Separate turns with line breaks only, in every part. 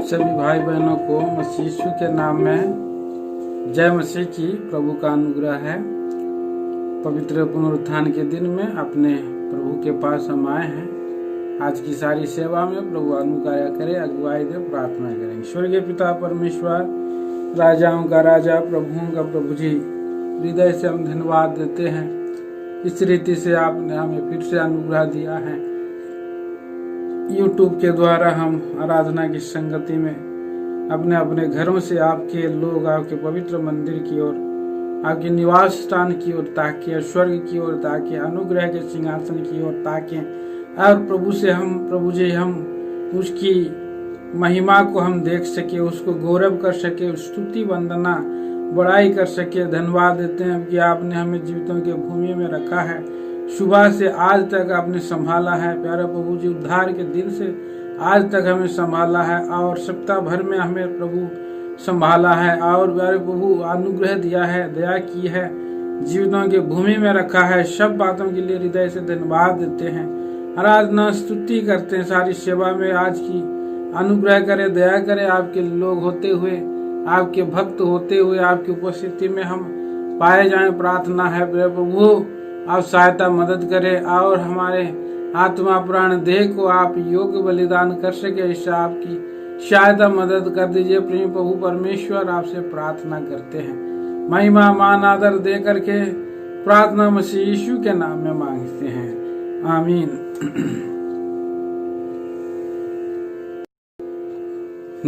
सभी भाई बहनों को मसीह यीशु के नाम में जय मसीह की। प्रभु का अनुग्रह है। पवित्र पुनरुत्थान के दिन में अपने प्रभु के पास हम आए हैं। आज की सारी सेवा में प्रभु अनुग्रह करे, अगुवाई दे, प्रार्थना करेंगे। स्वर्गीय पिता परमेश्वर, राजाओं का राजा, प्रभुओं का प्रभु जी, हृदय से हम धन्यवाद देते हैं। इस रीति से आपने हमें फिर से अनुग्रह दिया है। यूट्यूब के द्वारा हम आराधना की संगति में अपने अपने घरों से आपके लोग आपके पवित्र मंदिर की ओर, आपके निवास स्थान की ओर ताके, स्वर्ग की ओर ताके, अनुग्रह के सिंहासन की ओर ताके, और प्रभु जी हम उसकी महिमा को हम देख सके, उसको गौरव कर सके, स्तुति वंदना बड़ाई कर सके। धन्यवाद देते हैं कि आपने हमें जीवितों के भूमि में रखा है। सुबह से आज तक आपने संभाला है। प्यारे प्रभु जी, उद्धार के दिन से आज तक हमें संभाला है और सप्ताह भर में हमें प्रभु संभाला है और प्यारे प्रभु अनुग्रह दिया है, दया की है, जीवितों के भूमि में रखा है। सब बातों के लिए हृदय से धन्यवाद देते हैं, आराधना स्तुति करते हैं। सारी सेवा में आज की अनुग्रह करे, दया करे। आपके लोग होते हुए, आपके भक्त होते हुए, आपकी उपस्थिति में हम पाए जाएं, प्रार्थना है। प्रभु आप सहायता मदद करें और हमारे आत्मा प्राण देह को आप योग्य बलिदान कर सके, ऐसा आपकी सहायता मदद कर दीजिए। प्रेम प्रभु परमेश्वर, आपसे प्रार्थना करते हैं। महिमा मान आदर दे करके प्रार्थना मसीह यीशु के नाम में मांगते हैं, आमीन।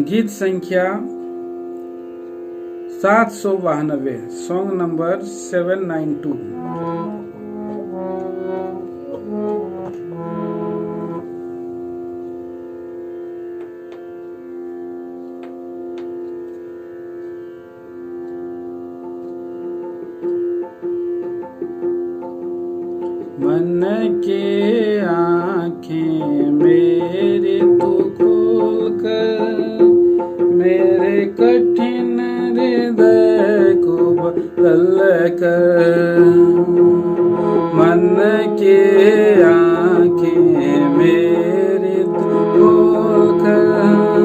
गीत संख्या 792, सॉन्ग नंबर 792। मन के आँखें मेरी तू खोल कर, मेरे कठिन हृदय को बदल कर। मन के आँखें मेरी तू खोल कर,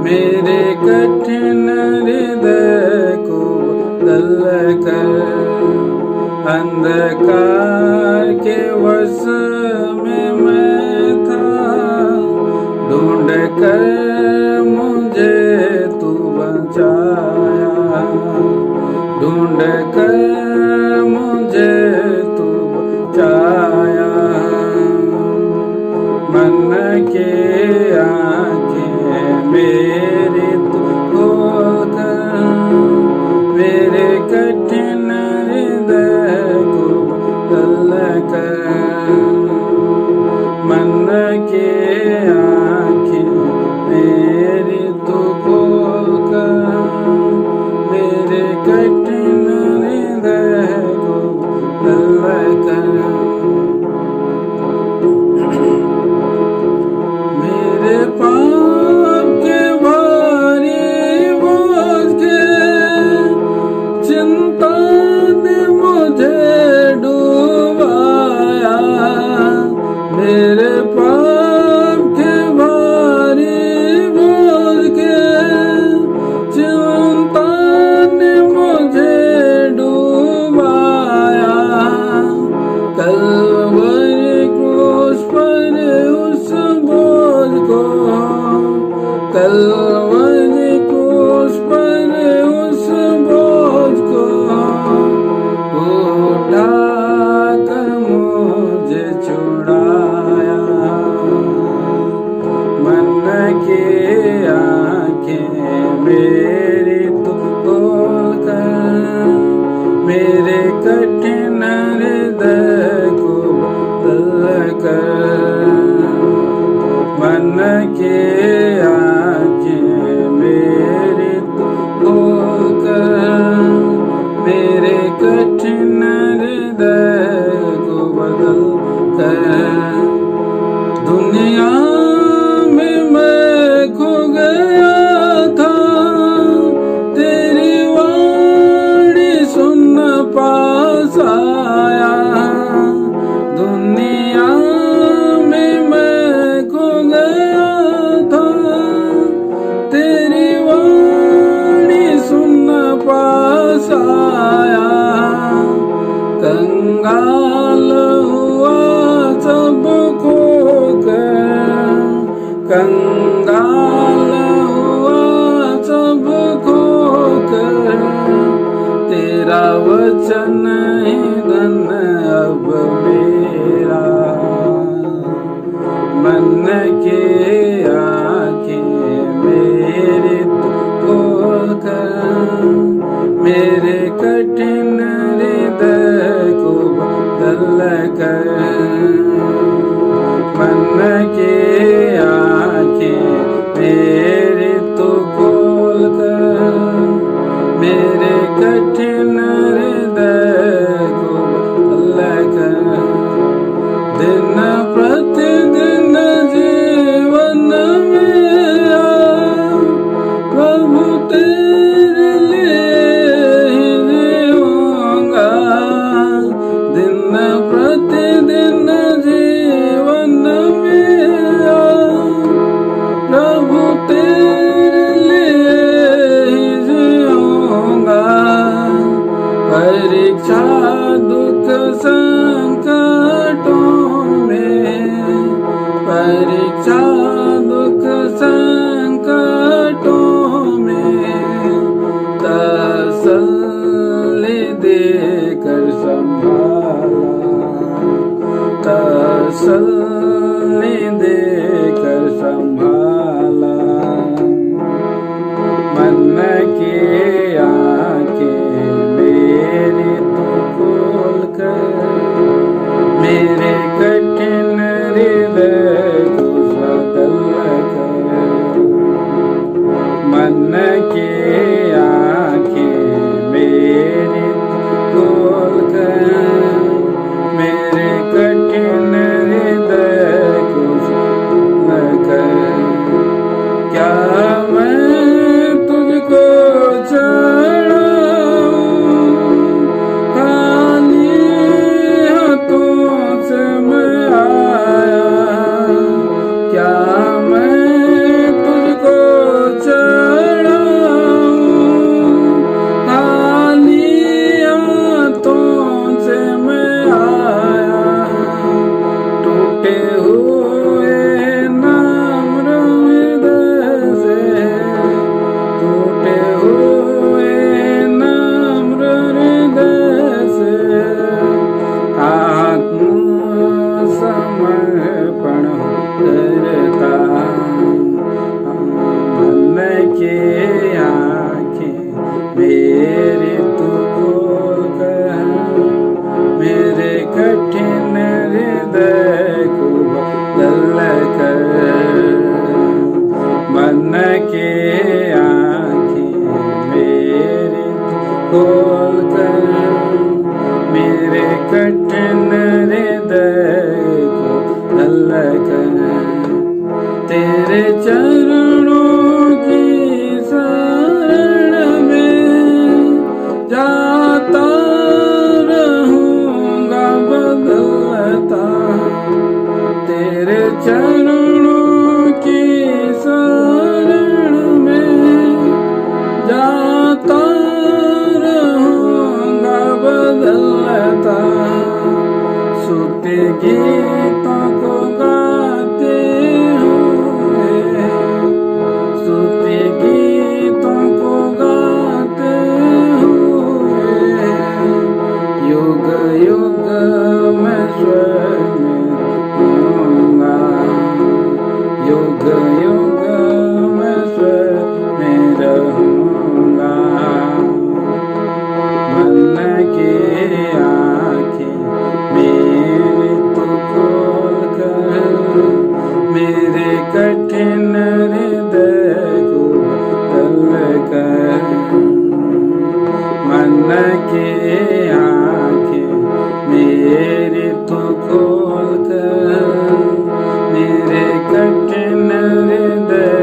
मेरे कठिन हृदय को बदल कर। अंधकार के वश में मैं था, ढूंढ कर मुझे तू बचाया, ढूंढ कर मुझे तू बचाया। मन के आँखें मेरी तू खोल कर, मेरे कठिन मन के आँखें मेरी तू खोल कर, मेरे कठिन हृदय को बदल कर। मेरे पाप के भारी बोझ के चिंता ने मुझे डूबाया, मेरे पाप के भारी बोझ के चिंता ने मुझे डूबाया। कलवरी क्रूस पर उस बोझ को, कलवरी क्रूस पर उस बोझ को उठा कर मुझे छुड़ाया। मन के आँखें मेरी तू खोल कर, मेरे कठिन हृदय को बदल कर। मन के आँखें कंगाल हुआ सब खोकर, तेरा वचन ही धन अब मेरा। मन के आंखें मेरे तू खोल कर, मेरे कठिन हृदय को बदल कर। मन के आंखें मेरे तू खोल कर, मेरे कठिन हृदय को बदल कर। दिन प्रतिदिन जीवन मेरा प्रभु तेरे लिए ही जीऊंगा। दिन प्रतिदिन जीवन मेरा प्रभु तेरे लिए ही जीऊंगा। परीक्षा दुख संकटों में, परीक्षा दुख संकटों में तसल्ली देकर संभाला, तसल्ली देकर संभाला। मन की आंखें मेरी तू खोल कर, मेरे कठिन हृदय को बदल कर। मन की आंखें मेरी तू खोल कर, मेरे कठिन हृदय को बदल कर। क्या मैं तुझको चढ़ाऊं, खाली हाथों से मैं आया। क्या मैं तुझको चढ़ाऊं, खाली हाथों से मैं आया। टूटे हुए नम्र हृदय से, टूटे हुए नम्र हृदय से आत्म समर्पण करता। मन की आंखें मेरी तू खोल कर, मेरे कठिन हृदय को बदल कर। मन की आंखें मेरी तू खोल कर, मेरे कठिन हृदय को बदल कर। तेरे चरणों की शरण में जाता रहूंगा बदलता। तेरे चरणों की शरण में जाता रहूंगा बदलता। स्तुति गीतों को गाते हुए, स्तुति गीतों को गाते हुए, युग युग मैं स्वर्ग में रहूंगा। युग युग मैं स्वर्ग में रहूंगा। मन की आंखें मेरी तू खोल कर, मेरे कठिन हृदय को बदल कर। मन की आंखें मेरी तू खोल कर, मेरे कठिन हृदय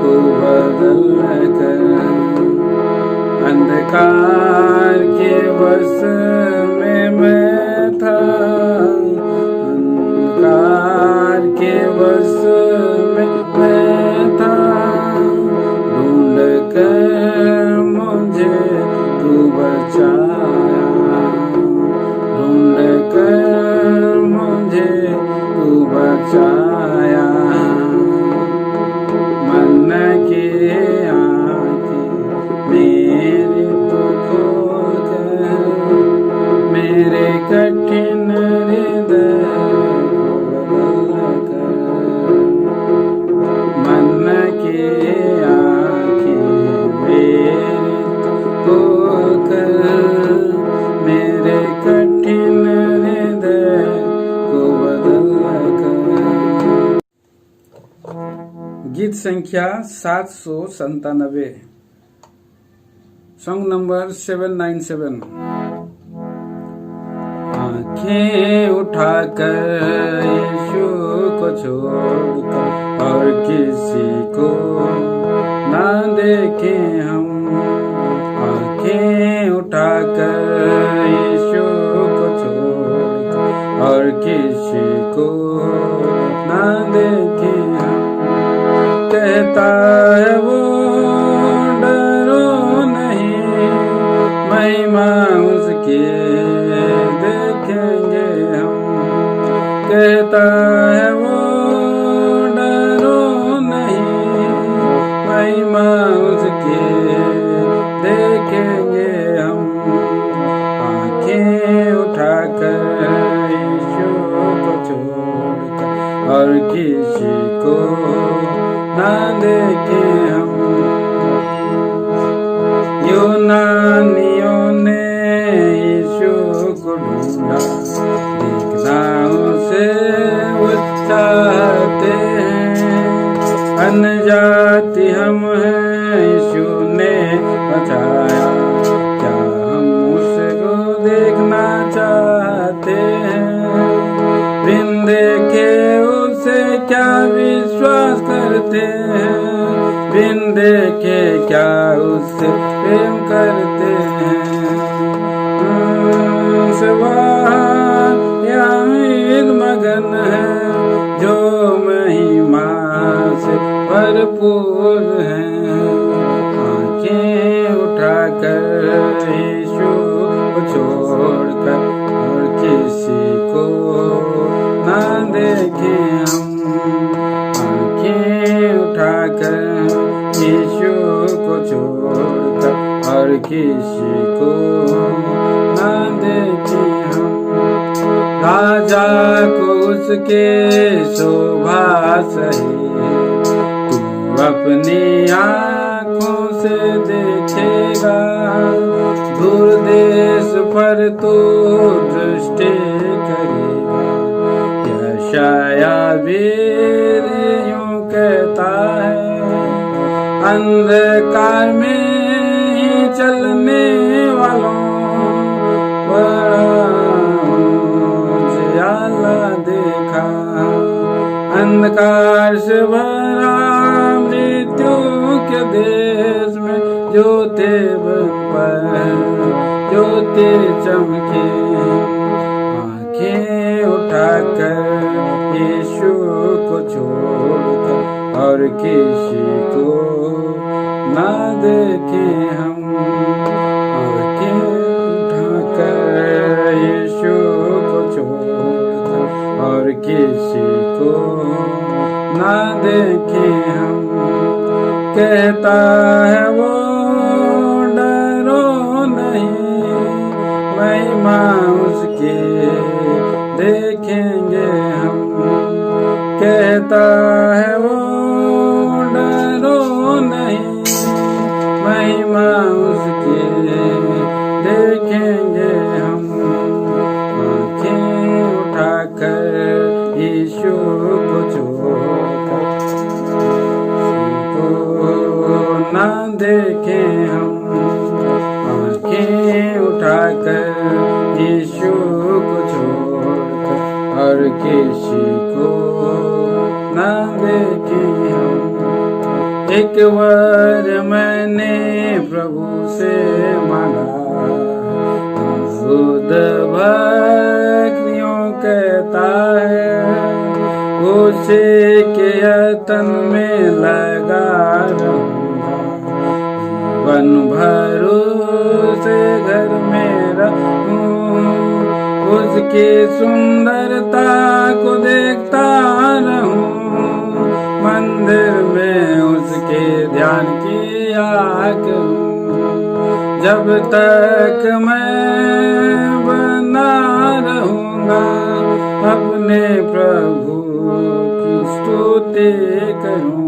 को बदल कर। अंधकार के बस में मैं था, अंधकार के बस में मैं था। ढूंढ कर मुझे तू बचाया, ढूंढ कर मुझे तू बचाया। संख्या 797, सॉन्ग नंबर 797। आंखें उठाकर यीशु को छोड़कर और किसी को ना देखें हम। आंखें उठाकर यीशु को छोड़कर और किसी को ना देखें हम। कहता है वो डरो नहीं, महिमा उसकी देखेंगे हम। कहता है वो डरो नहीं, महिमा उसकी देखेंगे हम। आंखें उठाकर यीशु को छोड़कर और किसी को ना देखें हम। यूनानियों ने यीशु को ढूंढा, देखना उसे वो चाहते हैं। अन्यजाति हम हैं, यीशु ने बचाया, क्या हम उसको देखना चाहते हैं। बिन देखे उसे क्या विश्वास करते हैं, बिन देखे क्या उससे प्रेम करते हैं। मगन है जो महिमा से भरपूर है। आंखें उठाकर यीशु को छोड़कर और किसी को ना देखें हम। आंखें उठाकर यीशु को छोड़कर और किसी को ना देखें हम। राजा को उसके शोभा सही तू अपनी आँखों से देखेगा। दूर देश पर तू दृष्टि करेगा। यशाया भी यूं कहता है, अंधकार में ही चलने वालों देखा। अंधकार से भरा मृत्यु के देश में ज्योति पर ज्योति चमके। आंखें उठाकर यीशु को छोड़कर और किसी को ना देखें हम। आंखें उठाकर यीशु को छोड़कर और किसी को ना देखें हम। कहता है वो डरो नहीं, महिमा उसकी देखेंगे हम। कहता है वो डरो नहीं, महिमा उसकी देखेंगे हम। आंखें उठाकर यीशु को छोड़कर को ना देखें हम। आंखें उठाकर यीशु को छोड़कर और किसी को ना देखें हम। एक बार मैंने प्रभु से मांगा, खुद भक्तियों कहता है, उसे के यतन में लगा रहूंगा। जीवन भर उसे घर में रहूं, उसकी सुंदरता को देखता रहूं। मंदिर में उसके ध्यान किया करूं। जब तक मैं बना रहूंगा, अपने प्रभु की स्तुति करूं।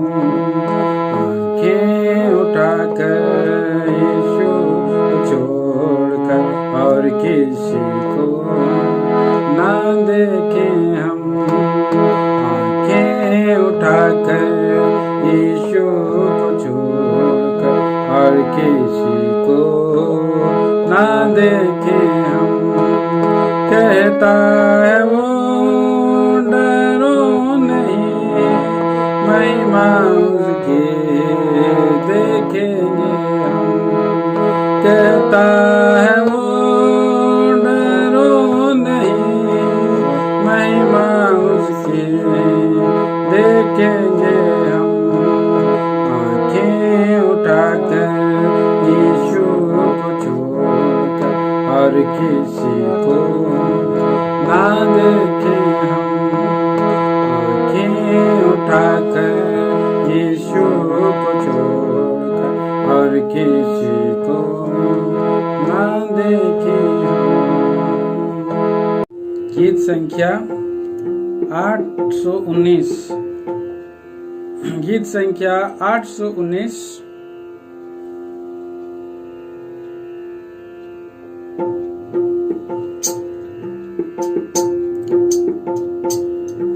आंखें उठाकर यीशु को छोड़कर और किसी को ना देखें हम। आंखें उठाकर यीशु किसी को ना देखे हम। कहता है वो डरो नहीं, महिमा उसकी देखेंगे हम। कहता है वो डरो नहीं, महिमा उसकी देखेंगे हम। आंखें उठाकर यीशु को छोड़कर और किसी को ना देखे हम। आंखें उठाकर यीशु को छोड़कर और किसी को ना देखे हम। गीत संख्या 819। गीत संख्या 819।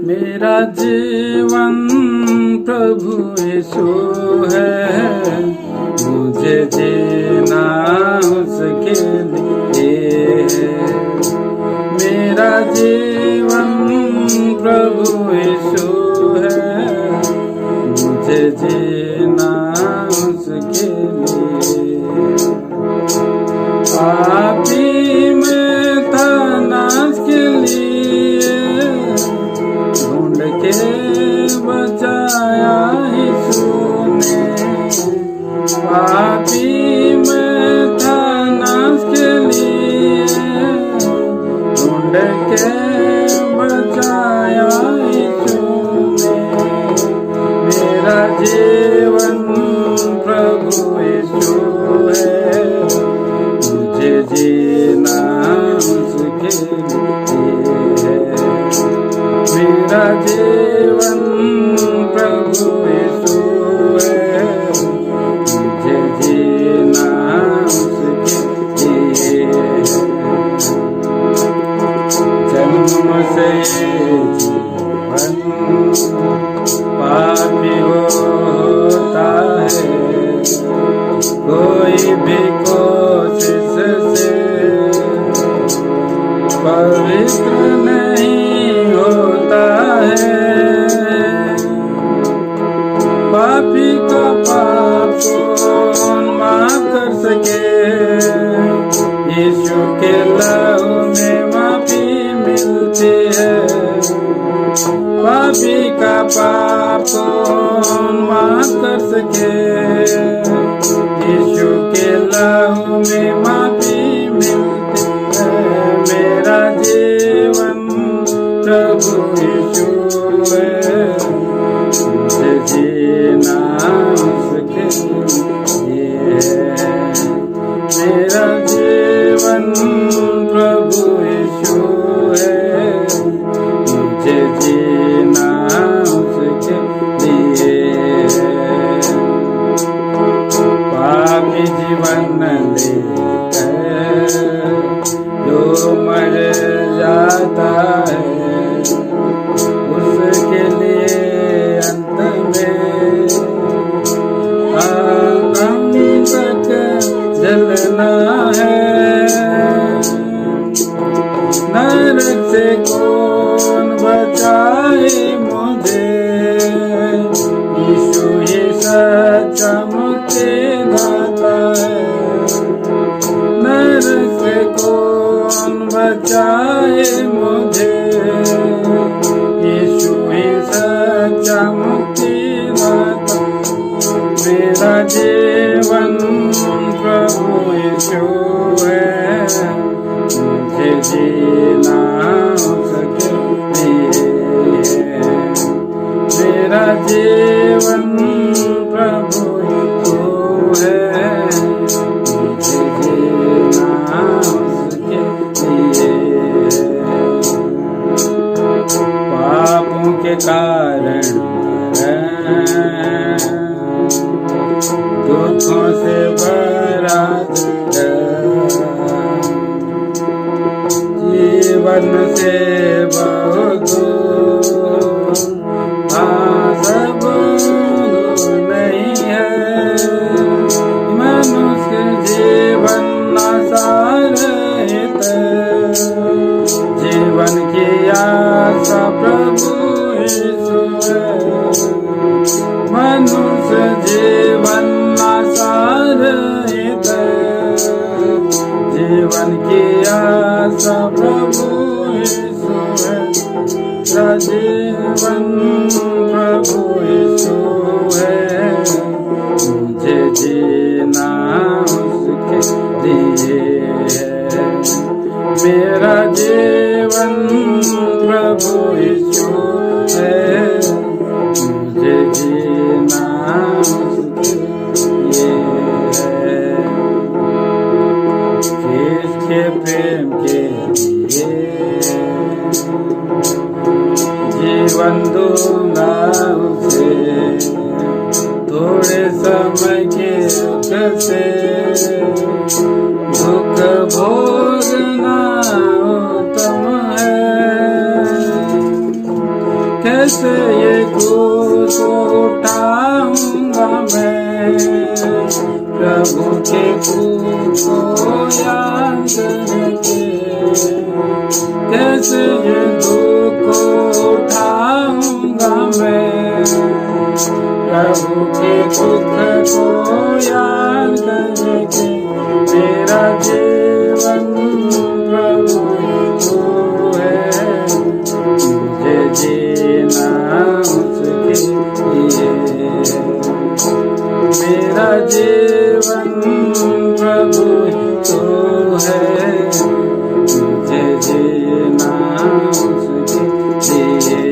मेरा जीवन प्रभु यीशु है, मुझे जीना उसके लिए है। मेरा जीवन प्रभु यीशु है, मुझे जीना उसके लिए। आप ही में था नाश के लिए, ढूंढ के बचाया यीशु ने। आप ही में था नाश के लिए, ढूंढ के बचाया यीशु ने। मेरा जीवन प्रभु यीशु है, मुझे जीना उसके लिए है। मेरा जीवन प्रभु यीशु है, मुझे जीना उसके लिए है। जन्म से जीवन पापी होता है, कोई भी कोशिश से पवित्र नहीं होता है। पापी का पाप कौन माफ कर सके, यीशु के लहू में माफी मिलती है। पापी का पाप कौन माफ कर सके, यीशु के लहू में माफी मिलती है। मेरा जीवन प्रभु यीशु है, मुझे जीना उसके लिए है। मेरा जीवन प्रभु यीशु है, मुझे जीना उसके लिए है। पापी जीवन लेकर जो मर जाता है, उसके लिए अंत में आगम तक जलना है। नरक से कौन बचाए मुझे, यीशु ही सच्चा मुक्तिदाता है। नरक से कौन बचाए मुझे, यीशु ही सच्चा मुक्तिदाता। मेरा जीवन प्रभु यीशु है, मुझे जीना उसके लिए है। मेरा जीवन प्रभु यीशु है, मुझे जीना उसके लिए है। पापों के कारण दुखों से भरा जीवन से बहुत सब नहीं है। मनुष्य के दुख से दुख भोगना उत्तम है। कैसे ये क्रूस उठाऊंगा मैं, प्रभु के क्रूस को याद करके। कैसे ये दुख उठाऊंगा मैं, प्रभु के दुख को याद करके। मेरा जीवन प्रभु तू है, मुझे जीना उसके लिए। मेरा जीवन प्रभु तू है, मुझे जीना उसके लिए।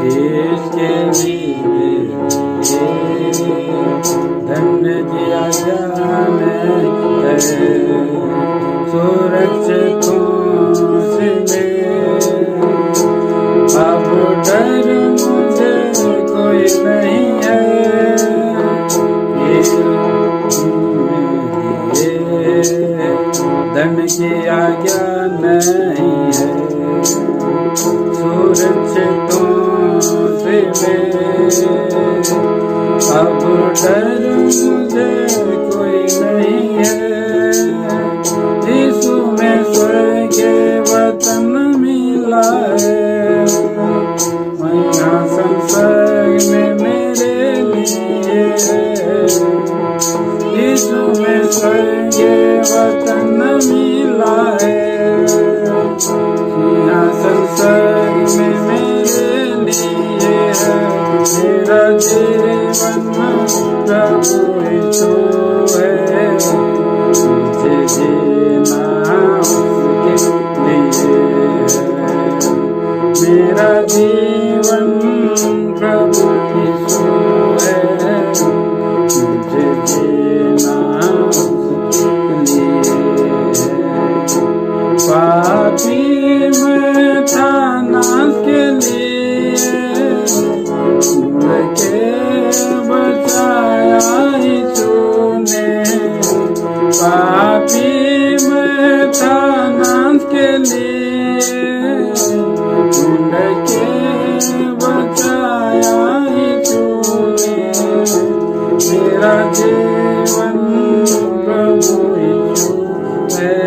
इसके लिए धन्य किया जाने है, सुरक्षित से अब डर मुझे कोई नहीं है। धन की आज्ञा नहीं है, सुरक्षितों से अब डर मुझे कोई नहीं है। यीशु में स्वर्ग वतन मिला है, यहाँ संसार में मेरे लिए। यीशु में स्वर्ग वतन मिला है, यहाँ संसार में मेरे लिए है। मेरा जीवन प्रभु यीशु है, मुझे जीना उसके लिए। मेरा जीवन प्रभु यीशु है, मुझे जीना उसके लिए। पापी मैं था नाश के लिए, के बचाया यीशु ने। पापी मैं था नाश के लिए, ढूंढ के बचाया यीशु ने। मेरा जीवन प्रभु यीशु है,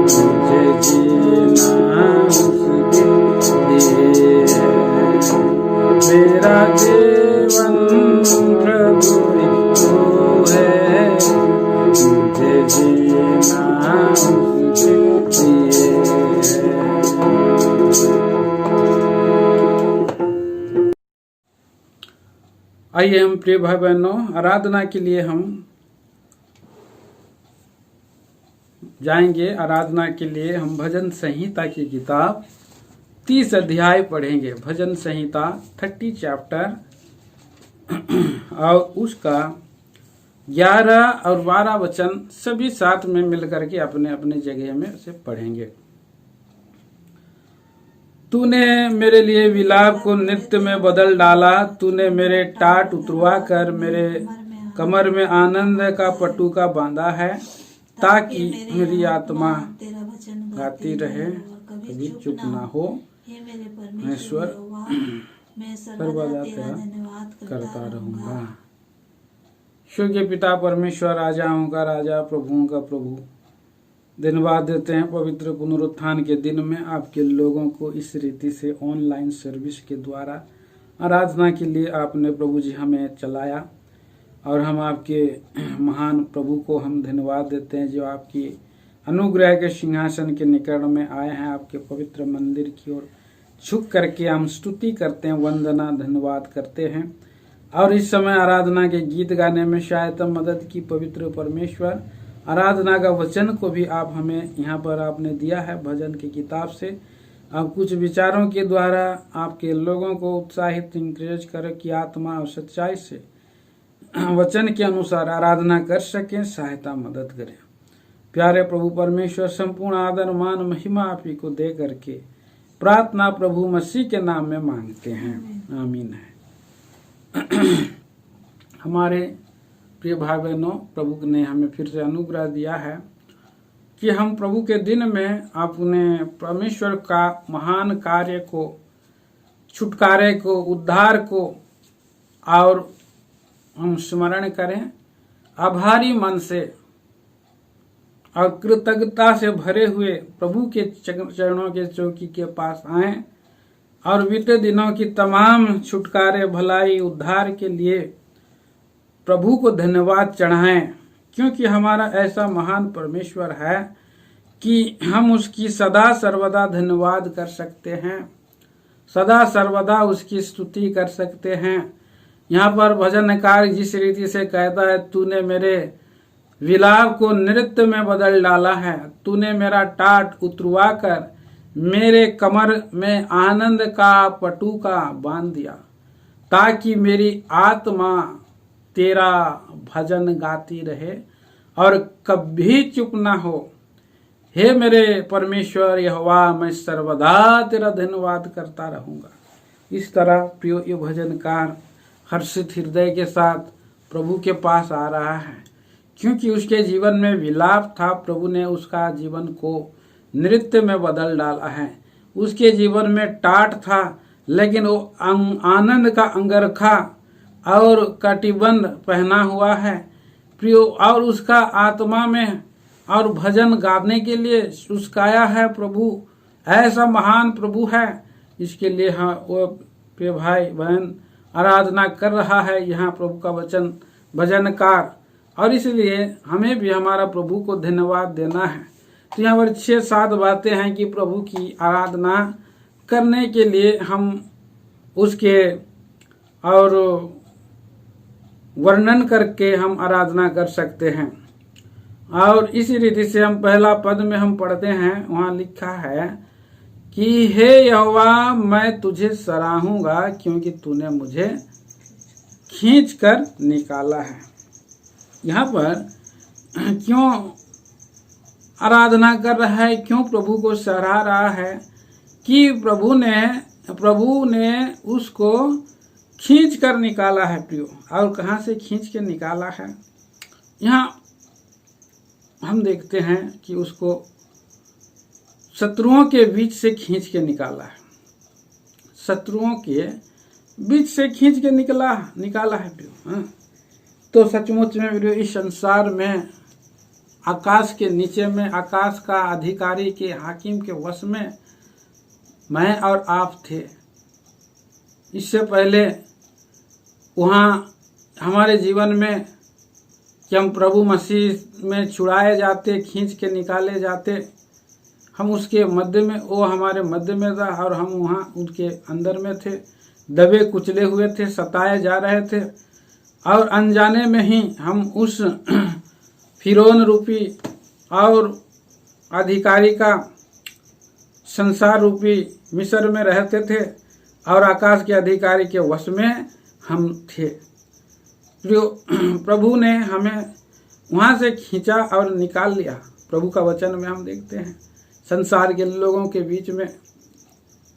मुझे जीना उसके लिए। मेरा जीवन प्रभु यीशु है, मुझे जीना उसके लिए। आइए हम प्रिय भाई बहनों, आराधना के लिए हम जाएंगे। आराधना के लिए हम भजन संहिता की किताब 30 अध्याय पढ़ेंगे। भजन संहिता 30 चैप्टर और उसका 11 और 12 वचन सभी साथ में मिलकर के अपने अपने जगह में उसे पढ़ेंगे। तूने मेरे लिए विलाप को नृत्य में बदल डाला, तूने मेरे टाट उतरवा कर मेरे कमर में आनंद का पटुका बांधा है, ताकि मेरी आत्मा गाती रहे, कभी चुप ना हो। ईश्वर सर्वदा तेरा करता रहूंगा। ईश्वर के पिता परमेश्वर, राजाओं का राजा, प्रभुओं का प्रभु, धन्यवाद देते हैं पवित्र पुनरुत्थान के दिन में आपके लोगों को इस रीति से ऑनलाइन सर्विस के द्वारा आराधना के लिए आपने प्रभु जी हमें चलाया। और हम आपके महान प्रभु को हम धन्यवाद देते हैं जो आपकी अनुग्रह के सिंहासन के निकट में आए हैं, आपके पवित्र मंदिर की ओर झुक करके हम स्तुति करते हैं, वंदना धन्यवाद करते हैं। और इस समय आराधना के गीत गाने में सहायता मदद की पवित्र परमेश्वर, आराधना का वचन को भी आप हमें यहाँ पर आपने दिया है भजन की किताब से। अब कुछ विचारों के द्वारा आपके लोगों को उत्साहित इंकरेज कर कि आत्मा और सच्चाई से वचन के अनुसार आराधना कर सकें, सहायता मदद करें। प्यारे प्रभु परमेश्वर, संपूर्ण आदर मान महिमा आप ही को दे करके प्रार्थना प्रभु मसीह के नाम में मांगते हैं, आमीन है। हमारे प्रिय भाई बहनों, प्रभु ने हमें फिर से अनुग्रह दिया है कि हम प्रभु के दिन में अपने परमेश्वर का महान कार्य को, छुटकारे को, उद्धार को और हम स्मरण करें, आभारी मन से और कृतज्ञता से भरे हुए प्रभु के चरणों के चौकी के पास आएं और बीते दिनों की तमाम छुटकारे, भलाई, उद्धार के लिए प्रभु को धन्यवाद चढ़ाएं, क्योंकि हमारा ऐसा महान परमेश्वर है कि हम उसकी सदा सर्वदा धन्यवाद कर सकते हैं, सदा सर्वदा उसकी स्तुति कर सकते हैं। यहाँ पर भजनकार जिस रीति से कहता है, तूने मेरे विलाप को नृत्य में बदल डाला है, तूने मेरा टाट उतरवा कर मेरे कमर में आनंद का पटुका बांध दिया, ताकि मेरी आत्मा तेरा भजन गाती रहे और कभी चुप ना हो। हे मेरे परमेश्वर यहोवा, मैं सर्वदा तेरा धन्यवाद करता रहूंगा। इस तरह प्रियो ये भजनकार हर्षित हृदय के साथ प्रभु के पास आ रहा है, क्योंकि उसके जीवन में विलाप था, प्रभु ने उसका जीवन को नृत्य में बदल डाला है। उसके जीवन में टाट था, लेकिन वो आनंद का अंगरखा और कटिबंध पहना हुआ है प्रियो, और उसका आत्मा में और भजन गाने के लिए उसकाया है प्रभु। ऐसा महान प्रभु है, इसके लिए हाँ वो प्रिय भाई बहन आराधना कर रहा है यहाँ प्रभु का वचन भजनकार, और इसलिए हमें भी हमारा प्रभु को धन्यवाद देना है। तो यहाँ पर 6-7 बातें हैं कि प्रभु की आराधना करने के लिए हम उसके और वर्णन करके हम आराधना कर सकते हैं। और इसी रीति से हम पहला पद में हम पढ़ते हैं, वहाँ लिखा है कि हे यहोवा, मैं तुझे सराहूंगा क्योंकि तूने मुझे खींच कर निकाला है। यहाँ पर क्यों आराधना कर रहा है, क्यों प्रभु को सराह रहा है कि प्रभु ने उसको खींच कर निकाला है प्रियो। और कहाँ से खींच के निकाला है, यहाँ हम देखते हैं कि उसको शत्रुओं के बीच से खींच के निकाला है, शत्रुओं के बीच से खींच के निकाला है प्रियो। हाँ, तो सचमुच में प्रियो इस संसार में आकाश के नीचे में आकाश का अधिकारी के हाकिम के वश में मैं और आप थे। इससे पहले वहाँ हमारे जीवन में कि हम प्रभु मसीह में छुड़ाए जाते, खींच के निकाले जाते, हम उसके मध्य में, वो हमारे मध्य में था और हम वहाँ उनके अंदर में थे, दबे कुचले हुए थे, सताए जा रहे थे, और अनजाने में ही हम उस फिरौन रूपी और अधिकारी का संसार रूपी मिस्र में रहते थे और आकाश के अधिकारी के वश में हम थे। प्रभु ने हमें वहाँ से खींचा और निकाल लिया। प्रभु का वचन में हम देखते हैं, संसार के लोगों के बीच में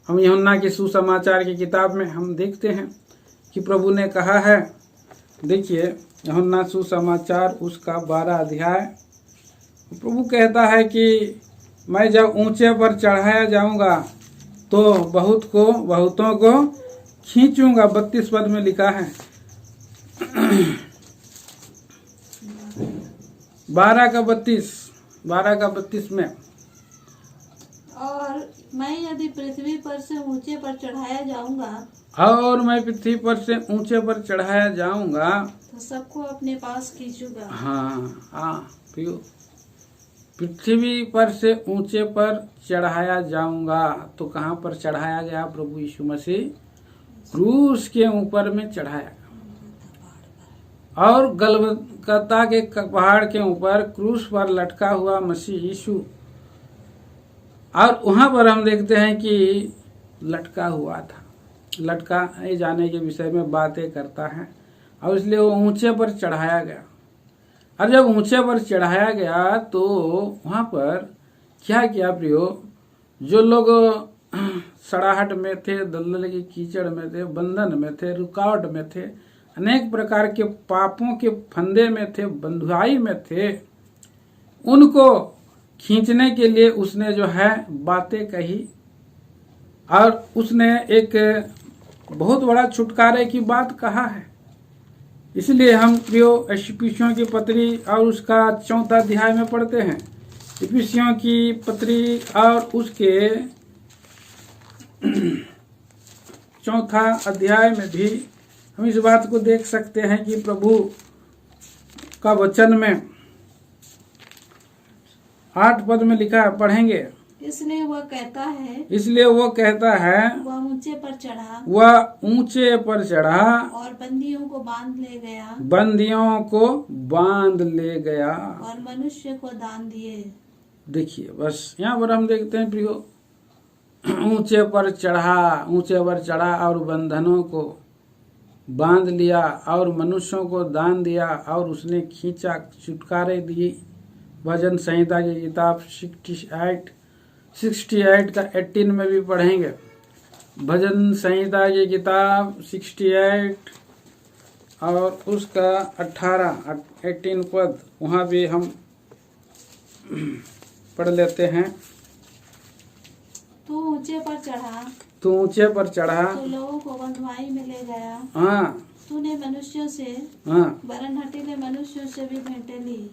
हम यूहन्ना की सुसमाचार की किताब में हम देखते हैं कि प्रभु ने कहा है, देखिए यूहन्ना सुसमाचार उसका 12 अध्याय, प्रभु कहता है कि मैं जब ऊंचे पर चढ़ाया जाऊंगा तो बहुतों को खींचूंगा। 32 पद में लिखा है 12 का 32 में,
और मैं यदि पृथ्वी पर से ऊंचे पर चढ़ाया जाऊंगा,
और मैं पृथ्वी पर से ऊंचे पर चढ़ाया जाऊंगा
तो सबको अपने पास खींचूंगा।
हाँ पृथ्वी पर से ऊंचे पर चढ़ाया जाऊंगा। तो कहाँ पर चढ़ाया गया? प्रभु यीशु मसीह क्रूस के ऊपर में चढ़ाया, और गलगता के पहाड़ के ऊपर क्रूस पर लटका हुआ मसीह यीशु, और वहां पर हम देखते हैं कि लटका हुआ था, लटकाए जाने के विषय में बातें करता है, और इसलिए वो ऊंचे पर चढ़ाया गया। और जब ऊंचे पर चढ़ाया गया तो वहां पर क्या किया प्रियो? जो लोग सड़ाहट में थे, दलदल की कीचड़ में थे, बंधन में थे, रुकावट में थे, अनेक प्रकार के पापों के फंदे में थे, बंधुआई में थे, उनको खींचने के लिए उसने जो है बातें कही और उसने एक बहुत बड़ा छुटकारे की बात कहा है। इसलिए हम प्रियो इफिसियों की पत्री और उसका 4 अध्याय में पढ़ते हैं। इफिसियों की पत्री और उसके 4 अध्याय में भी हम इस बात को देख सकते हैं कि प्रभु का वचन में 8 पद में लिखा है, पढ़ेंगे।
इसलिए वह कहता है वह ऊंचे पर चढ़ा और बंदियों को बांध ले गया और मनुष्य को दान दिए।
देखिए, बस यहाँ पर हम देखते हैं प्रियो, ऊंचे पर चढ़ा और बंधनों को बांध लिया और मनुष्यों को दान दिया और उसने खींचा, छुटकारे दिए। भजन संहिता की किताब 68 का 18 में भी पढ़ेंगे। भजन संहिता की किताब 68 और उसका 18 पद, वहाँ भी हम पढ़ लेते हैं।
तू ऊंचे पर चढ़ा तो लोगों को बंधुआई में ले गया।
हाँ,
तूने मनुष्यों से वरन हठीले मनुष्यों से भी भेंटें ली।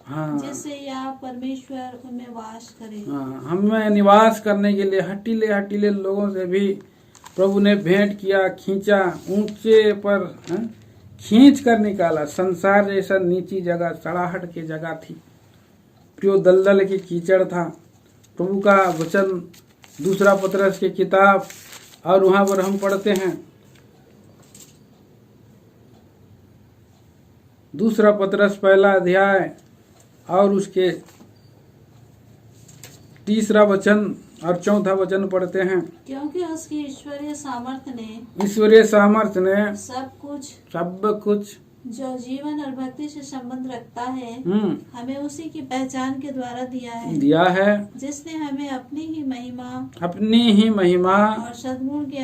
हाँ, जिससे या परमेश्वर उनमें वास करे।
हाँ, हमें निवास करने के लिए हठीले लोगों से भी प्रभु ने भेंट किया, खींचा, ऊंचे पर खींच कर निकाला। संसार जैसा नीची जगह, सड़ाहट की जगह थी, प्रियो दलदल की कीचड़ था। प्रभु का वचन 2 पतरस की किताब और वहां पर हम पढ़ते हैं 2 पतरस 1 अध्याय और उसके 3 वचन और 4 वचन पढ़ते हैं।
क्योंकि उसकी ईश्वरीय
सामर्थ्य ने सब कुछ
जो जीवन और भक्ति से संबंध रखता है हमें उसी की पहचान के द्वारा दिया है जिसने हमें अपनी ही महिमा और सद्गुण के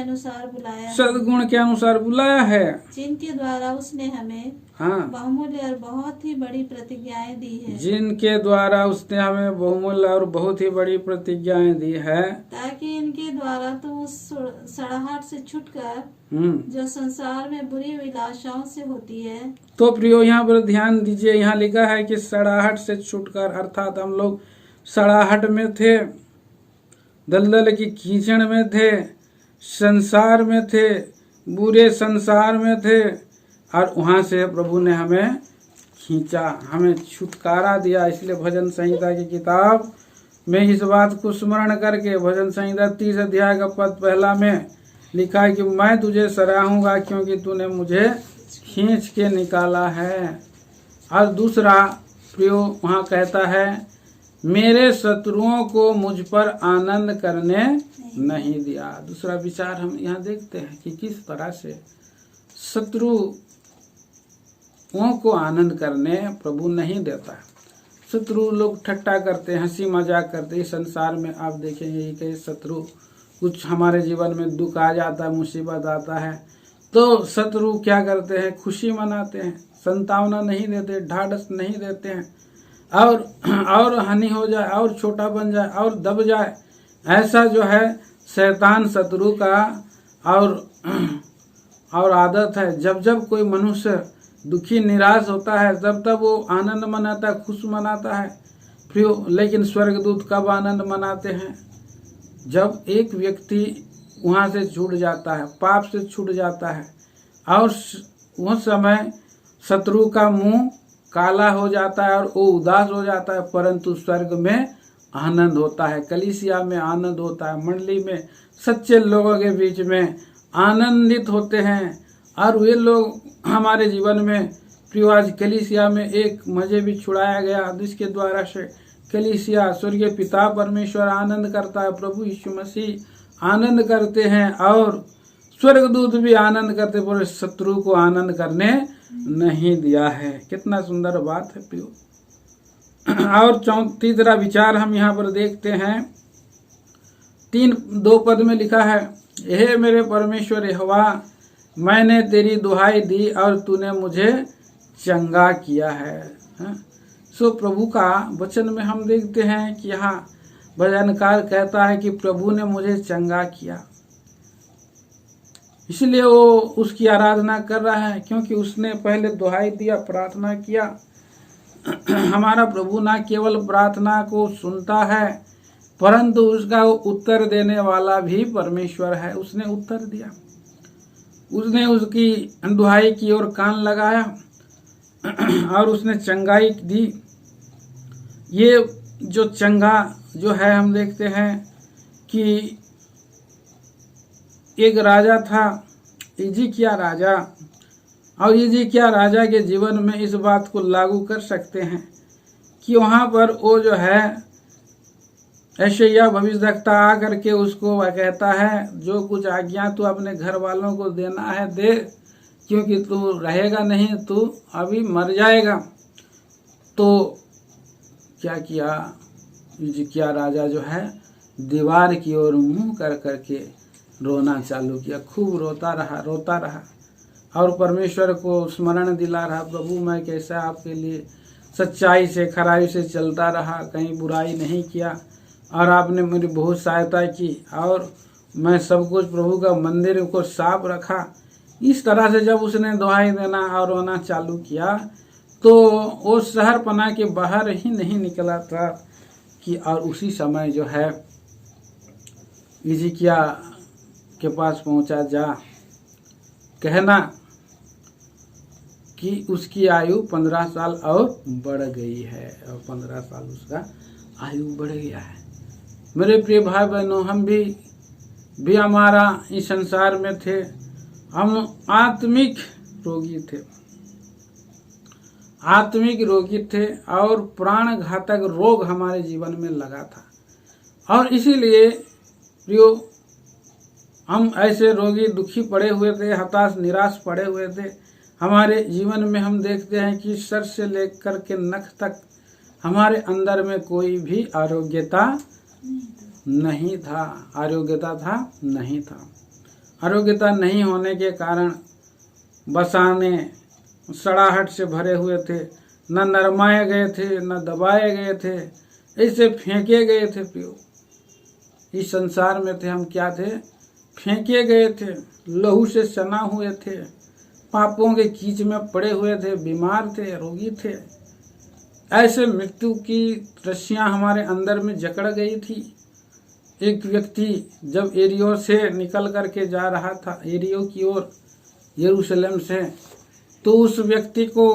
अनुसार बुलाया है, जिनके द्वारा उसने हमें बहुमूल्य और बहुत ही बड़ी प्रतिज्ञाएं दी है, ताकि इनके द्वारा तुम उस सड़ाहट से छुटकर जो संसार में बुरी विलासाओं से होती है।
तो प्रियो यहाँ पर ध्यान दीजिए, यहाँ लिखा है कि सड़ाहट से छुटकर, अर्थात हम लोग सड़ाहट में थे, दलदल की कीचड़ में थे, संसार में थे, बुरे संसार में थे और वहां से प्रभु ने हमें खींचा, हमें छुटकारा दिया। इसलिए भजन संहिता की किताब में इस बात को स्मरण करके भजन संहिता 30 अध्याय का पद 1 में लिखा है कि मैं तुझे सराहूंगा क्योंकि तूने मुझे खींच के निकाला है। और दूसरा प्रियो वहाँ कहता है, मेरे शत्रुओं को मुझ पर आनंद करने नहीं दिया। दूसरा विचार हम यहाँ देखते हैं कि किस तरह से शत्रुओं को आनंद करने प्रभु नहीं देता। शत्रु लोग ठट्टा करते, हंसी मजाक करते। इस संसार में आप देखेंगे कि शत्रु, कुछ हमारे जीवन में दुख आ जाता है, मुसीबत आता है, तो शत्रु क्या करते हैं, खुशी मनाते हैं, संतावना नहीं देते, ढाढ़स नहीं देते हैं और हानि हो जाए और छोटा बन जाए और दब जाए। ऐसा जो है शैतान शत्रु का और आदत है। जब जब कोई मनुष्य दुखी निराश होता है तब वो आनंद मनाता है, खुश मनाता है। फिर लेकिन स्वर्गदूत कब आनंद मनाते हैं, जब एक व्यक्ति वहाँ से छूट जाता है, पाप से छूट जाता है और उस समय शत्रु का मुंह काला हो जाता है और वो उदास हो जाता है, परंतु स्वर्ग में आनंद होता है, कलीसिया में आनंद होता है, मंडली में सच्चे लोगों के बीच में आनंदित होते हैं। और वे लोग हमारे जीवन में प्रिय, आज कलीसिया में एक मजे भी छुड़ाया गया जिसके द्वारा से कलीसिया, स्वर्गीय पिता परमेश्वर आनंद करता है, प्रभु यीशु मसीह आनंद करते हैं और स्वर्गदूत भी आनंद करते, पर शत्रु को आनंद करने नहीं दिया है। कितना सुंदर बात है प्रियो। और तीसरा विचार हम यहाँ पर देखते हैं, 3-2 पद में लिखा है, हे मेरे परमेश्वर यहोवा, मैंने तेरी दुहाई दी और तूने मुझे चंगा किया है। सो प्रभु का वचन में हम देखते हैं कि यहाँ भजनकार कहता है कि प्रभु ने मुझे चंगा किया, इसलिए वो उसकी आराधना कर रहा है, क्योंकि उसने पहले दुहाई दिया, प्रार्थना किया। हमारा प्रभु ना केवल प्रार्थना को सुनता है, परंतु उसका उत्तर देने वाला भी परमेश्वर है। उसने उत्तर दिया, उसने उसकी दुहाई की ओर कान लगाया और उसने चंगाई दी। ये जो चंगा जो है, हम देखते हैं कि एक राजा था, हिजकिय्याह राजा, और हिजकिय्याह राजा के जीवन में इस बात को लागू कर सकते हैं कि वहाँ पर वो जो है यशायाह भविष्यद्वक्ता आकर के उसको वह कहता है, जो कुछ आज्ञा तू अपने घर वालों को देना है दे, क्योंकि तू रहेगा नहीं, तू अभी मर जाएगा। तो क्या किया, हिजकिय्याह राजा जो है दीवार की ओर मुंह कर करके रोना चालू किया, खूब रोता रहा और परमेश्वर को स्मरण दिला रहा, प्रभु मैं कैसा आपके लिए सच्चाई से खराई से चलता रहा, कहीं बुराई नहीं किया और आपने मेरी बहुत सहायता की और मैं सब कुछ प्रभु का मंदिर को साफ रखा। इस तरह से जब उसने दुहाई देना और रोना चालू किया तो वो शहर पना के बाहर ही नहीं निकला था कि और उसी समय जो है हिजकिय्याह के पास पहुंचा, जा कहना कि उसकी आयु 15 साल और बढ़ गई है, और 15 साल उसका आयु बढ़ गया है। मेरे प्रिय भाई बहनों, हम भी हमारा इस संसार में थे, हम आत्मिक रोगी थे और प्राण घातक रोग हमारे जीवन में लगा था, और इसीलिए प्रियो हम ऐसे रोगी दुखी पड़े हुए थे, हताश निराश पड़े हुए थे। हमारे जीवन में हम देखते हैं कि सर से लेकर के नख तक हमारे अंदर में कोई भी आरोग्यता नहीं था। आरोग्यता नहीं होने के कारण बसाने सड़ाहट से भरे हुए थे, न नरमाए गए थे, न दबाए गए थे, ऐसे फेंके गए थे। प्रियो इस संसार में थे हम, क्या थे, फेंके गए थे, लहू से सना हुए थे, पापों के कीच में पड़े हुए थे, बीमार थे, रोगी थे। ऐसे मृत्यु की रस्सियां हमारे अंदर में जकड़ गई थी। एक व्यक्ति जब एरियो से निकल करके जा रहा था, एरियो की ओर यरूशलेम से, तो उस व्यक्ति को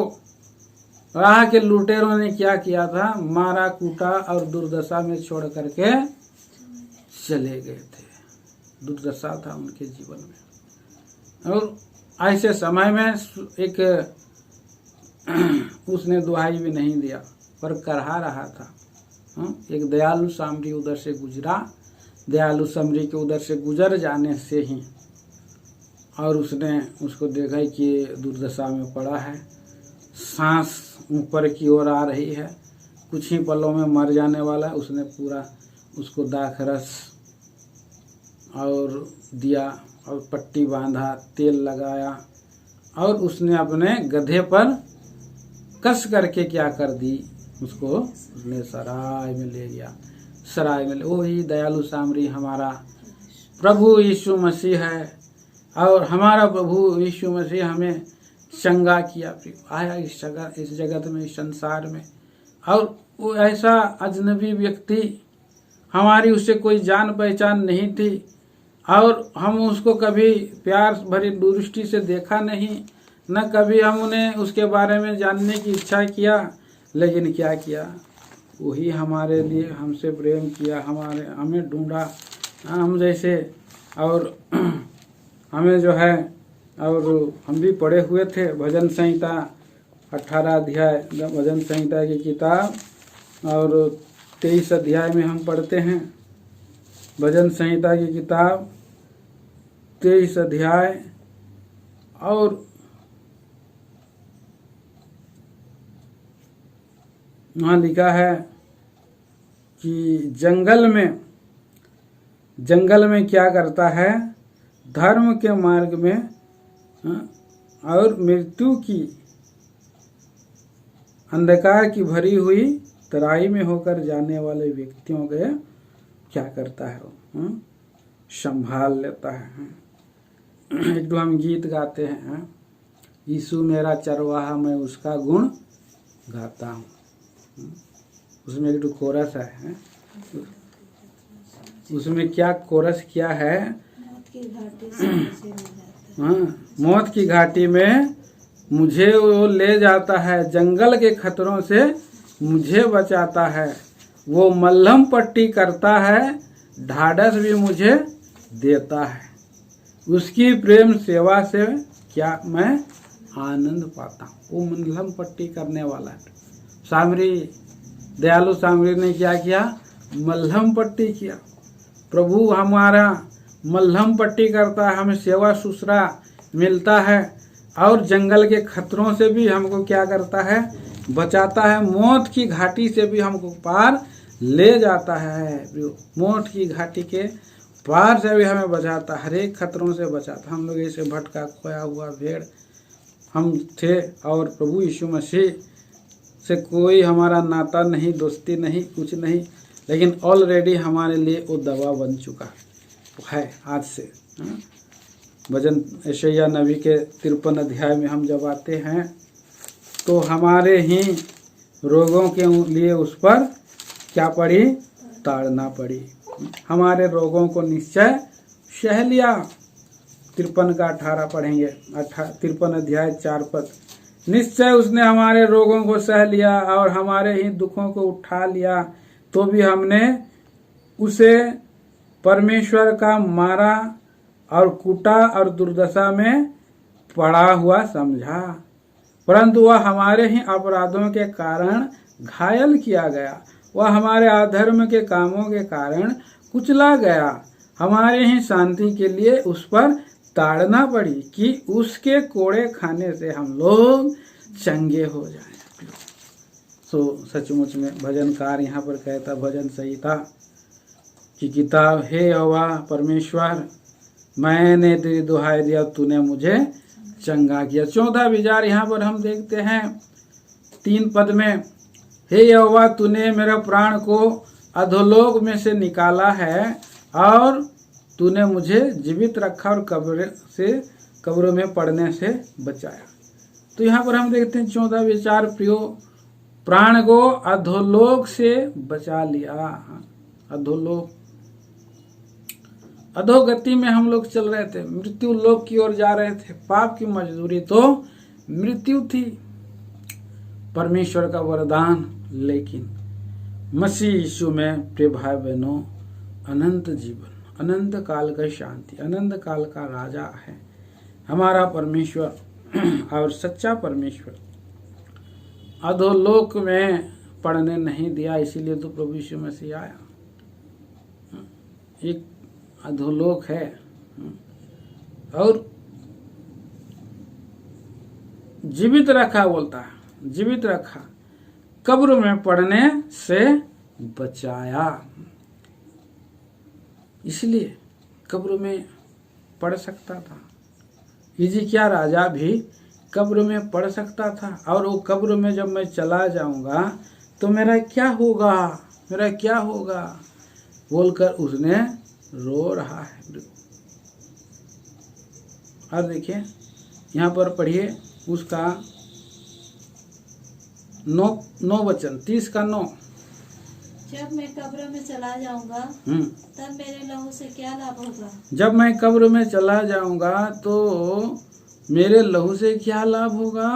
राह के लुटेरों ने क्या किया था, मारा, कूटा और दुर्दशा में छोड़ करके चले गए थे। दुर्दशा था उनके जीवन में, और ऐसे समय में एक उसने दुहाई भी नहीं दिया पर करहा रहा था। एक दयालु सामरी उधर से गुजरा, दयालु सामरी के उधर से गुजर जाने से ही और उसने उसको देखा कि ये दुर्दशा में पड़ा है, सांस ऊपर की ओर आ रही है, कुछ ही पलों में मर जाने वाला है। उसने पूरा उसको दाखरस और दिया और पट्टी बांधा, तेल लगाया और उसने अपने गधे पर कस करके क्या कर दी, उसको उसने सराय में ले गया। सराय में वही दयालु सामरी हमारा प्रभु यीशु मसीह है, और हमारा प्रभु यीशु मसीह हमें चंगा किया, आया इस जगत में, इस संसार में। और वो ऐसा अजनबी व्यक्ति, हमारी उससे कोई जान पहचान नहीं थी और हम उसको कभी प्यार भरी दृष्टि से देखा नहीं, न कभी हम उन्हें उसके बारे में जानने की इच्छा किया। लेकिन क्या किया, वही हमारे लिए हमसे प्रेम किया, हमें ढूंढा, हम जैसे, और हमें जो है, और हम भी पढ़े हुए थे भजन संहिता 18 अध्याय, भजन संहिता की किताब और 23 अध्याय में हम पढ़ते हैं। भजन संहिता की किताब 23 अध्याय और वहाँ लिखा है कि जंगल में क्या करता है, धर्म के मार्ग में और मृत्यु की अंधकार की भरी हुई तराई में होकर जाने वाले व्यक्तियों के क्या करता है वो, संभाल लेता है। एक हम गीत गाते हैं, यीशु मेरा चरवाहा मैं उसका गुण गाता हूँ। उसमें एक कोरस है, उसमें क्या कोरस क्या है, मौत की घाटी में मुझे वो ले जाता है, जंगल के खतरों से मुझे बचाता है, वो मल्हम पट्टी करता है, ढाढ़स भी मुझे देता है, उसकी प्रेम सेवा से क्या मैं आनंद पाता हूँ। वो मल्हम पट्टी करने वाला है। सामरी, दयालु सामरी ने क्या किया, मल्हम पट्टी किया। प्रभु हमारा मल्हम पट्टी करता है, हमें सेवा सुसरा मिलता है और जंगल के खतरों से भी हमको क्या करता है, बचाता है, मौत की घाटी से भी हमको पार ले जाता है। मौत की घाटी के पार से भी हमें बचाता, हर एक खतरों से बचाता। हम लोग ऐसे भटका खोया हुआ भेड़ हम थे और प्रभु यीशु मसीह से कोई हमारा नाता नहीं, दोस्ती नहीं, कुछ नहीं, लेकिन ऑलरेडी हमारे लिए वो दवा बन चुका है आज से। भजन यशायाह नबी के 53 अध्याय में हम जब आते हैं तो हमारे ही रोगों के लिए उस पर क्या पड़ी, ताड़ना पड़ी। हमारे रोगों को निश्चय सह लिया। 53 का 18 पढ़ेंगे, 53 अध्याय 4 पद। निश्चय उसने हमारे रोगों को सह लिया और हमारे ही दुखों को उठा लिया, तो भी हमने उसे परमेश्वर का मारा और कूटा और दुर्दशा में पड़ा हुआ समझा। परंतु वह हमारे ही अपराधों के कारण घायल किया गया, वह हमारे अधर्म के कामों के कारण कुचला गया, हमारे ही शांति के लिए उस पर ताड़ना पड़ी कि उसके कोड़े खाने से हम लोग चंगे हो जाएं। सो सचमुच में भजनकार यहाँ पर कहता, भजन संहिता की किताब, हे यहोवा परमेश्वर, मैंने तेरी दुहाई दिया, तूने मुझे चंगा किया। 14 विचार यहाँ पर हम देखते हैं 3 पद में, हे यहोवा तूने मेरे प्राण को अधोलोक में से निकाला है और तूने मुझे जीवित रखा और कब्रों में पड़ने से बचाया। तो यहाँ पर हम देखते हैं 14 विचार, प्रियो, प्राण को अधोलोक से बचा लिया। अधोलोक, अधोगति में हम लोग चल रहे थे, मृत्यु लोक की ओर जा रहे थे। पाप की मजदूरी तो मृत्यु थी, परमेश्वर का वरदान, लेकिन मसीह यीशु में प्रिय भाई बहनों अनंत जीवन, अनंत काल का शांति, अनंत काल का राजा है हमारा परमेश्वर और सच्चा परमेश्वर। अधोलोक में पड़ने नहीं दिया, इसीलिए तो प्रभु यीशु मसीह आया। एक अधोलोक है और जीवित रखा, बोलता है जीवित रखा, कब्र में पड़ने से बचाया। इसलिए कब्र में पड़ सकता था, हिजकिय्याह राजा भी कब्र में पड़ सकता था। और वो कब्र में जब मैं चला जाऊंगा तो मेरा क्या होगा, मेरा क्या होगा बोलकर उसने रो रहा है। और देखिए यहाँ पर पढ़िए उसका 9 वचन, 30 का 9।
जब मैं कब्र में चला जाऊंगा तब मेरे लहू से क्या लाभ होगा।
जब मैं कब्र में चला जाऊंगा तो मेरे लहू से क्या लाभ होगा।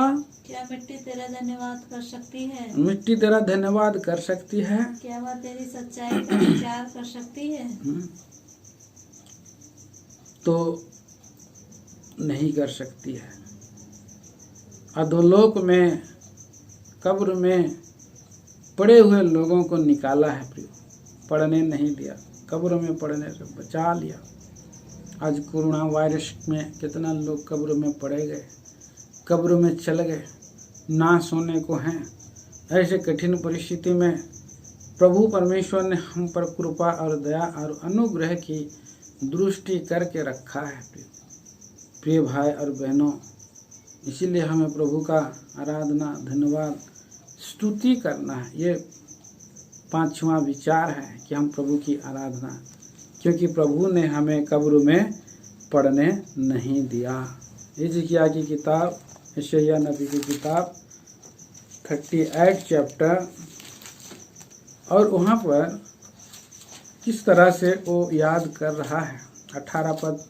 क्या मिट्टी तेरा धन्यवाद कर सकती है।
मिट्टी तेरा धन्यवाद कर सकती है।
क्या वह तेरी सच्चाई का विचार कर सकती है।
तो नहीं कर सकती है। अधोलोक में, कब्र में पड़े हुए लोगों को निकाला है प्रिय, पड़ने नहीं दिया, कब्र में पड़ने से बचा लिया। आज कोरोना वायरस में कितना लोग कब्र में पड़े गए, कब्र में चल गए, नाश होने को हैं। ऐसे कठिन परिस्थिति में प्रभु परमेश्वर ने हम पर कृपा और दया और अनुग्रह की दृष्टि करके रखा है। प्रिय भाई और बहनों, इसीलिए हमें प्रभु का आराधना, धन्यवाद, स्तुति करना है। ये 5वां विचार है कि हम प्रभु की आराधना, क्योंकि प्रभु ने हमें कब्र में पड़ने नहीं दिया। हिजकिय्याह की किताब, यशायाह नबी की किताब 38 चैप्टर, और वहाँ पर किस तरह से वो याद कर रहा है। 18 पद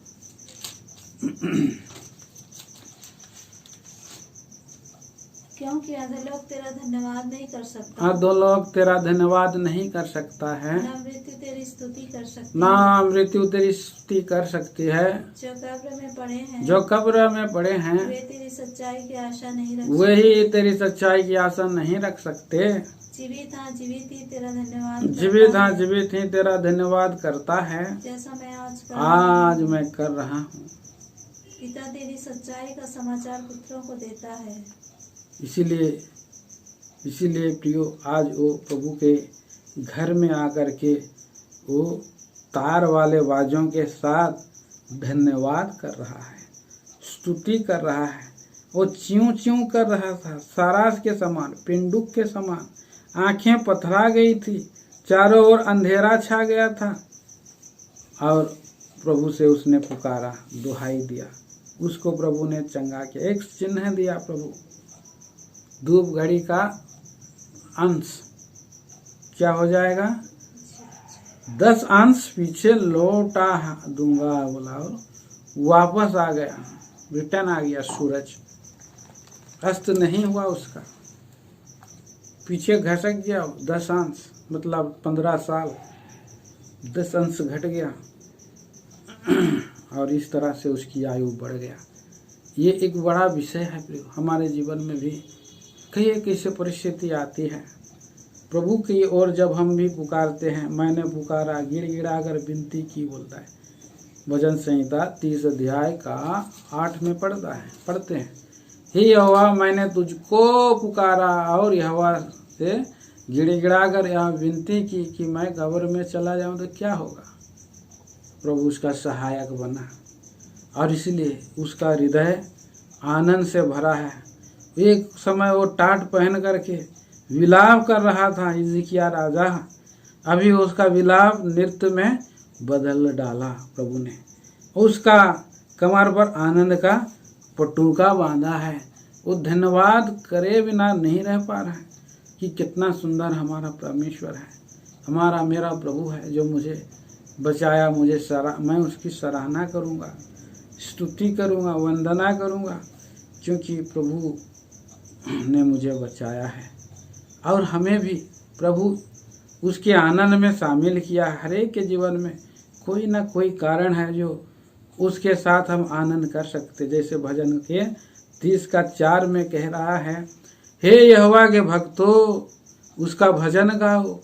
क्योंकि आधे लोग तेरा धन्यवाद नहीं कर सकता।
हाँ, 2 लोग तेरा धन्यवाद नहीं कर सकता है,
ना मृत्यु तेरी स्तुति कर सकती
ना
है,
मृत्यु तेरी स्तुति कर सकती है।
जो कब्र में पड़े हैं,
जो कब्र में पड़े हैं,
वे तेरी सच्चाई की आशा नहीं रख
वही तेरी सच्चाई की आशा नहीं रख सकते।
जीवित हाँ जीवित ही तेरा धन्यवाद
जीवित हाँ जीवित ही तेरा धन्यवाद करता है,
जैसा मैं
आज मैं कर रहा हूँ।
पिता तेरी सच्चाई का समाचार पुत्रों को देता है।
इसीलिए प्रियो, आज वो प्रभु के घर में आकर के वो तार वाले बाजों के साथ धन्यवाद कर रहा है, स्तुति कर रहा है। वो च्यूं च्यूं कर रहा था, सारास के समान, पिंडुक के समान, आंखें पथरा गई थी, चारों ओर अंधेरा छा गया था, और प्रभु से उसने पुकारा, दुहाई दिया, उसको प्रभु ने चंगा किया। एक चिन्ह दिया प्रभु, धूप घड़ी का अंश क्या हो जाएगा, 10 अंश पीछे लौटा दूंगा बोला, और वापस आ गया, रिटर्न आ गया। सूरज अस्त नहीं हुआ, उसका पीछे घसक गया 10 अंश, मतलब 15 साल 10 अंश घट गया, और इस तरह से उसकी आयु बढ़ गया। ये एक बड़ा विषय है हमारे जीवन में भी। कई एक ऐसी परिस्थिति आती है, प्रभु की ओर जब हम भी पुकारते हैं, मैंने पुकारा, गिड़गिड़ा कर विनती की बोलता है। भजन संहिता 30 अध्याय का 8 में पढ़ते हैं, हे यहोवा मैंने तुझको पुकारा और यहोवा से गिड़गिड़ा कर यहाँ विनती की कि मैं कब्र में चला जाऊं तो क्या होगा। प्रभु उसका सहायक बना, और इसलिए उसका हृदय आनंद से भरा है। एक समय वो टाट पहन करके विलाप कर रहा था हिजकिय्याह राजा, अभी उसका विलाप नृत्य में बदल डाला प्रभु ने। उसका कमर पर आनंद का पटुका बांधा है। वो धन्यवाद करे बिना नहीं रह पा रहा है कि कितना सुंदर हमारा परमेश्वर है, हमारा मेरा प्रभु है जो मुझे बचाया, मैं उसकी सराहना करूँगा, स्तुति करूँगा, वंदना करूँगा, क्योंकि प्रभु ने मुझे बचाया है। और हमें भी प्रभु उसके आनंद में शामिल किया। हर एक के जीवन में कोई ना कोई कारण है जो उसके साथ हम आनंद कर सकते। जैसे भजन के 30:4 में कह रहा है, हे यहोवा के भक्तों उसका भजन गाओ,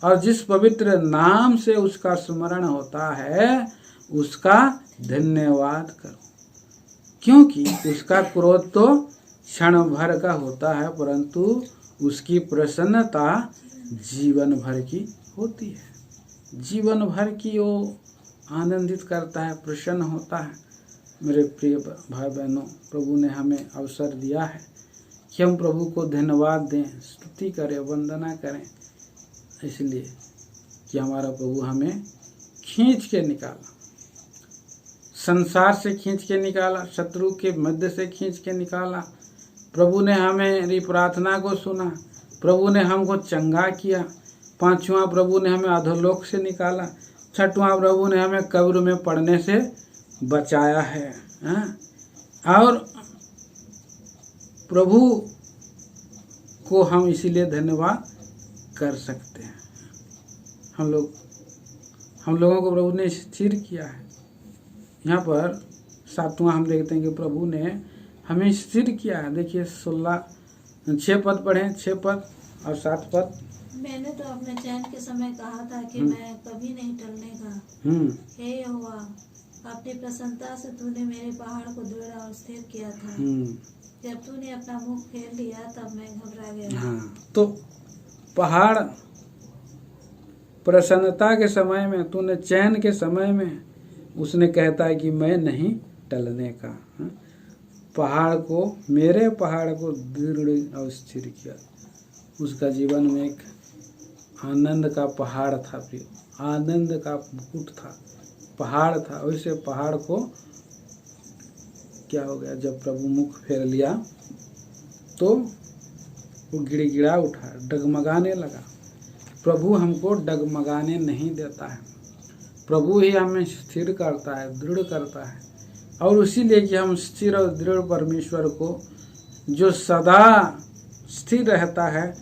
और जिस पवित्र नाम से उसका स्मरण होता है उसका धन्यवाद करो, क्योंकि उसका क्रोध तो क्षण भर का होता है, परंतु उसकी प्रसन्नता जीवन भर की होती है। जीवन भर की वो आनंदित करता है, प्रसन्न होता है। मेरे प्रिय भाई बहनों, प्रभु ने हमें अवसर दिया है कि हम प्रभु को धन्यवाद दें, स्तुति करें, वंदना करें, इसलिए कि हमारा प्रभु हमें खींच के निकाला, संसार से खींच के निकाला, शत्रु के मध्य से खींच के निकाला। प्रभु ने हमारी प्रार्थना को सुना, प्रभु ने हमको चंगा किया। 5वां, प्रभु ने हमें अधोलोक से निकाला। 6वां, प्रभु ने हमें कब्र में पड़ने से बचाया है। और प्रभु को हम इसीलिए धन्यवाद कर सकते हैं। हम लोगों को प्रभु ने स्थिर किया है। यहाँ पर 7वां हम देखते हैं कि प्रभु ने हमें स्थिर किया है। देखिए 6 पद पढ़े, 6 पद और 7 पद।
मैंने तो अपने चैन के समय कहा था कि मैं कभी नहीं टलने का। हे यहोवा, अपनी प्रसन्नता से तूने मेरे पहाड़ को दृढ़ और स्थिर किया था। जब तूने अपना मुख फेर लिया तब मैं घबरा गया।
तो पहाड़ प्रसन्नता के समय में, तूने चैन के समय में, उसने कहता है कि मैं नहीं टलने का। पहाड़ को, मेरे पहाड़ को दृढ़ और स्थिर किया। उसका जीवन में एक आनंद का पहाड़ था प्रिय, आनंद का मुकुट था, पहाड़ था। वैसे पहाड़ को क्या हो गया, जब प्रभु मुख फेर लिया तो वो गिड़गिड़ा उठा, डगमगाने लगा। प्रभु हमको डगमगाने नहीं देता है, प्रभु ही हमें स्थिर करता है, दृढ़ करता है। और इसीलिए कि हम स्थिर और दृढ़ परमेश्वर को, जो सदा स्थिर रहता है,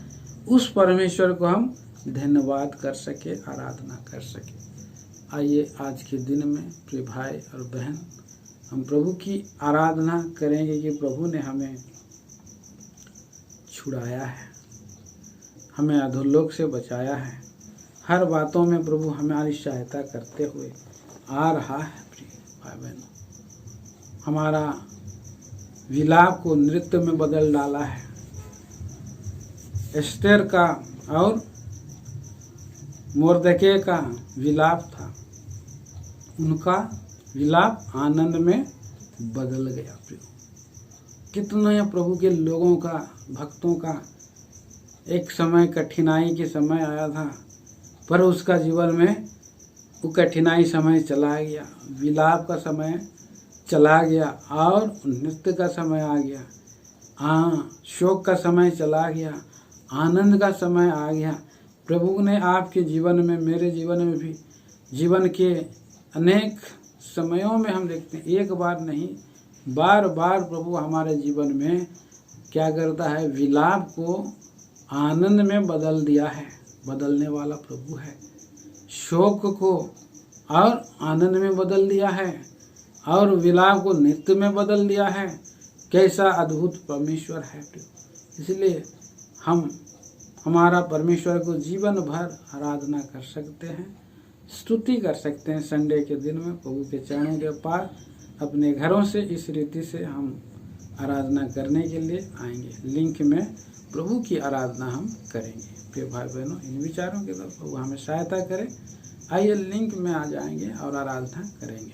उस परमेश्वर को हम धन्यवाद कर सके, आराधना कर सके। आइए आज के दिन में प्रिय भाई और बहन, हम प्रभु की आराधना करेंगे कि प्रभु ने हमें छुड़ाया है, हमें अधोलोक से बचाया है। हर बातों में प्रभु हमारी सहायता करते हुए आ रहा है। प्रिय भाई बहनों, हमारा विलाप को नृत्य में बदल डाला है। एस्तेर का और मोर्दके का विलाप था, उनका विलाप आनंद में बदल गया। प्रिय, कितने प्रभु के लोगों का, भक्तों का एक समय कठिनाई के समय आया था, पर उसका जीवन में वो कठिनाई समय चला गया, विलाप का समय चला गया और नृत्य का समय आ गया। शोक का समय चला गया, आनंद का समय आ गया। प्रभु ने आपके जीवन में, मेरे जीवन में भी, जीवन के अनेक समयों में हम देखते हैं, एक बार नहीं बार बार प्रभु हमारे जीवन में क्या करता है, विलाप को आनंद में बदल दिया है। बदलने वाला प्रभु है। शोक को और आनंद में बदल दिया है और विलाप को नृत्य में बदल दिया है। कैसा अद्भुत परमेश्वर है। इसलिए हम हमारा परमेश्वर को जीवन भर आराधना कर सकते हैं, स्तुति कर सकते हैं। संडे के दिन में प्रभु के चरणों के पास अपने घरों से इस रीति से हम आराधना करने के लिए आएंगे। लिंक में प्रभु की आराधना हम करेंगे। प्रिय भाई बहनों, इन विचारों के द्वारा प्रभु हमें सहायता करें। आइए लिंक में आ जाएंगे और आराधना करेंगे।